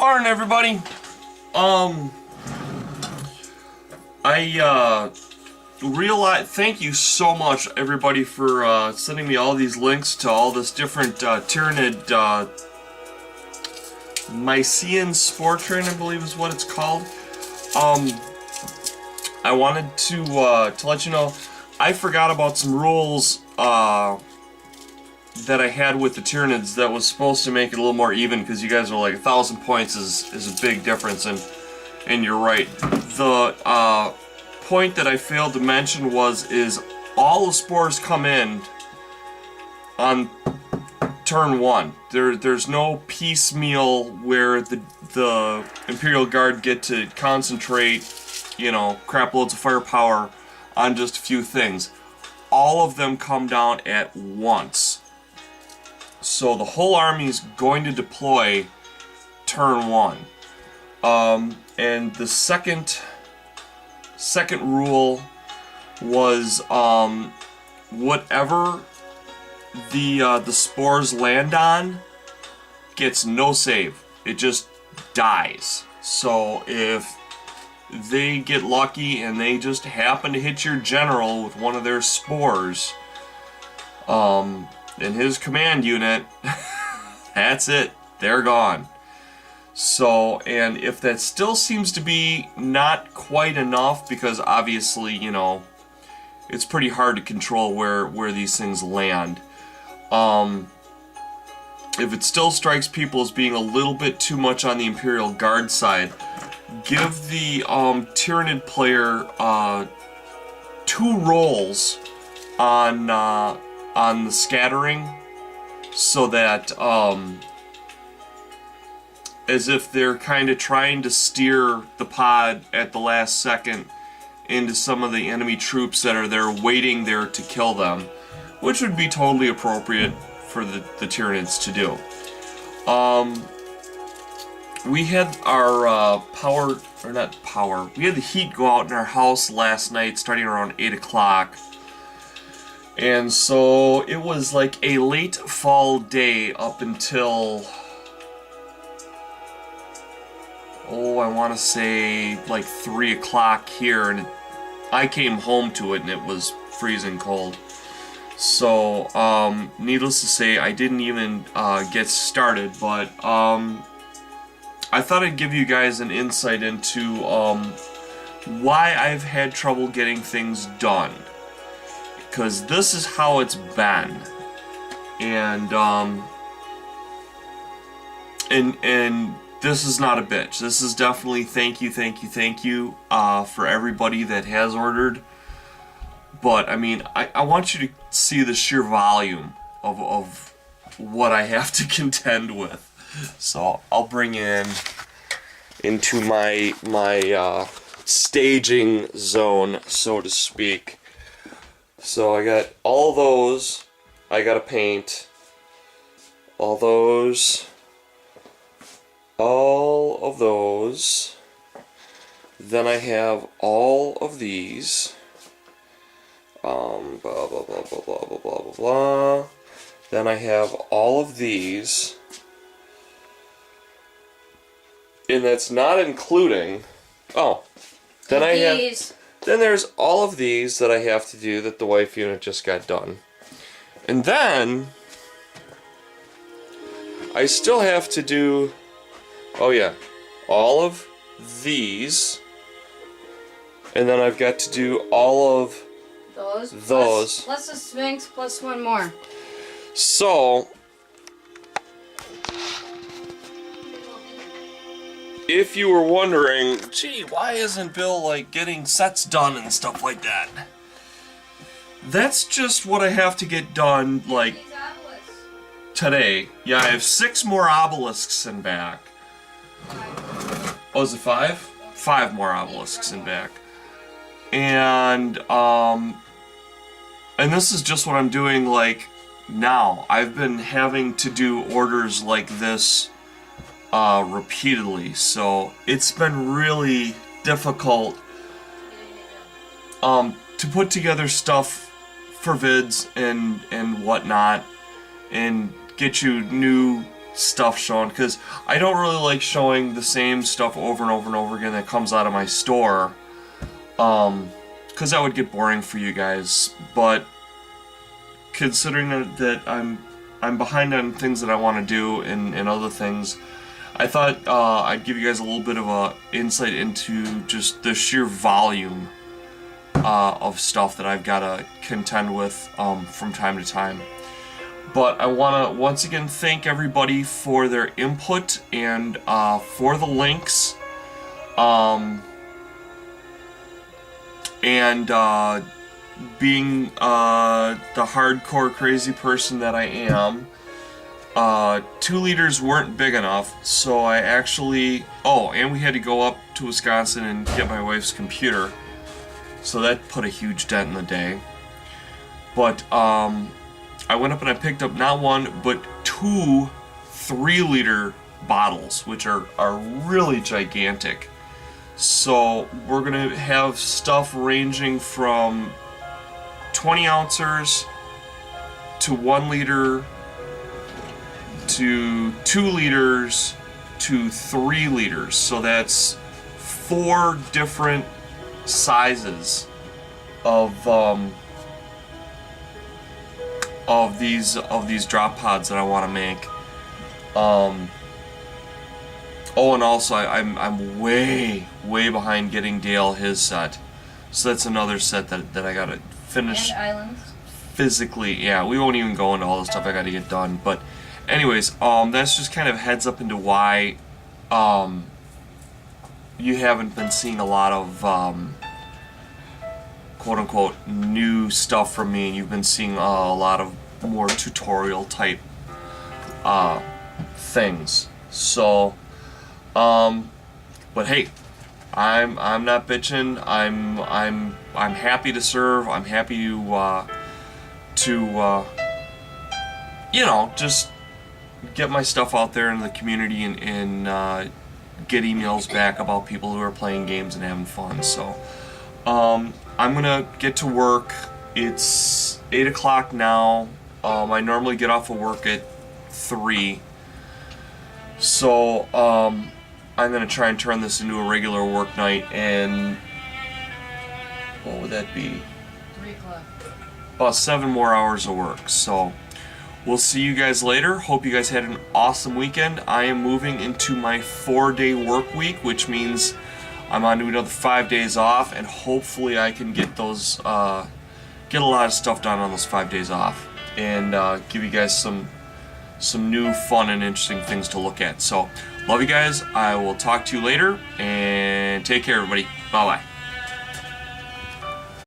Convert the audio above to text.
Morning, everybody. I realize. Thank you so much, everybody, for sending me all these links to all this different tyranid Mycenaean spore train, I believe is what it's called. I wanted to let you know I forgot about some rules that I had with the Tyranids that was supposed to make it a little more even, because you guys are like 1,000 points is a big difference, and you're right. The point that I failed to mention is all the spores come in on turn 1. There's no piecemeal where the Imperial Guard get to concentrate, you know, crap loads of firepower on just a few things. All of them come down at once. So the whole army is going to deploy turn 1. And the second rule was whatever the spores land on gets no save. It just dies. So if they get lucky and they just happen to hit your general with one of their spores, in his command unit, that's it. They're gone. So, and if that still seems to be not quite enough, because obviously, you know, it's pretty hard to control where these things land. If it still strikes people as being a little bit too much on the Imperial Guard side, give the Tyranid player 2 rolls on the scattering, so that as if they're kind of trying to steer the pod at the last second into some of the enemy troops that are there waiting there to kill them, which would be totally appropriate for the Tyranids to do. We had our we had the heat go out in our house last night starting around 8 o'clock. And so it was like a late fall day up until, I want to say like 3 o'clock here, and I came home to it and it was freezing cold. So, needless to say, I didn't even get started, but I thought I'd give you guys an insight into why I've had trouble getting things done. Because this is how it's been, and this is not a bitch. This is definitely thank you for everybody that has ordered. But I mean, I want you to see the sheer volume of what I have to contend with. So I'll bring into my staging zone, so to speak. So I got all those, I gotta paint, all of those, then I have all of these, blah, blah, blah, blah, blah, blah, blah, blah, blah, then I have all of these, and that's not including, then there's all of these that I have to do that the wife unit just got done. And then I still have to do, all of these. And then I've got to do all of those. Plus the Sphinx, plus one more. So, if you were wondering, gee, why isn't Bill like getting sets done and stuff like that? That's just what I have to get done like today. Yeah, I have 6 more obelisks in back. Oh, is it 5? 5 more obelisks in back. And this is just what I'm doing like now. I've been having to do orders like this repeatedly, so it's been really difficult to put together stuff for vids and whatnot, and get you new stuff shown, because I don't really like showing the same stuff over and over and over again that comes out of my store, because that would get boring for you guys. But considering that I'm behind on things that I want to do and other things, I thought I'd give you guys a little bit of a insight into just the sheer volume of stuff that I've got to contend with from time to time. But I want to once again thank everybody for their input and for the links. And being the hardcore crazy person that I am, 2 liters weren't big enough, so I actually... Oh, and we had to go up to Wisconsin and get my wife's computer, so that put a huge dent in the day. But I went up and I picked up not 1, but 2 3-liter bottles, which are really gigantic. So we're gonna have stuff ranging from 20 ounces to 1 liter to 2 liters to 3 liters. So that's 4 different sizes of these drop pods that I want to make. Oh, and also I'm way behind getting Dale his set, so that's another set that I gotta finish. And islands. Physically, yeah, we won't even go into all the stuff I gotta get done. But anyways, that's just kind of heads up into why you haven't been seeing a lot of quote-unquote new stuff from me, and you've been seeing a lot of more tutorial type things. So but hey, I'm not bitching. I'm happy to serve. I'm happy to you know, just get my stuff out there in the community and get emails back about people who are playing games and having fun. So I'm gonna get to work. It's 8 o'clock now. I normally get off of work at 3. So I'm gonna try and turn this into a regular work night, and what would that be? 3 o'clock. About 7 more hours of work. So we'll see you guys later. Hope you guys had an awesome weekend. I am moving into my 4-day work week, which means I'm on to another 5 days off, and hopefully I can get those get a lot of stuff done on those 5 days off, and give you guys some new fun and interesting things to look at. So love you guys. I will talk to you later, and take care, everybody. Bye bye.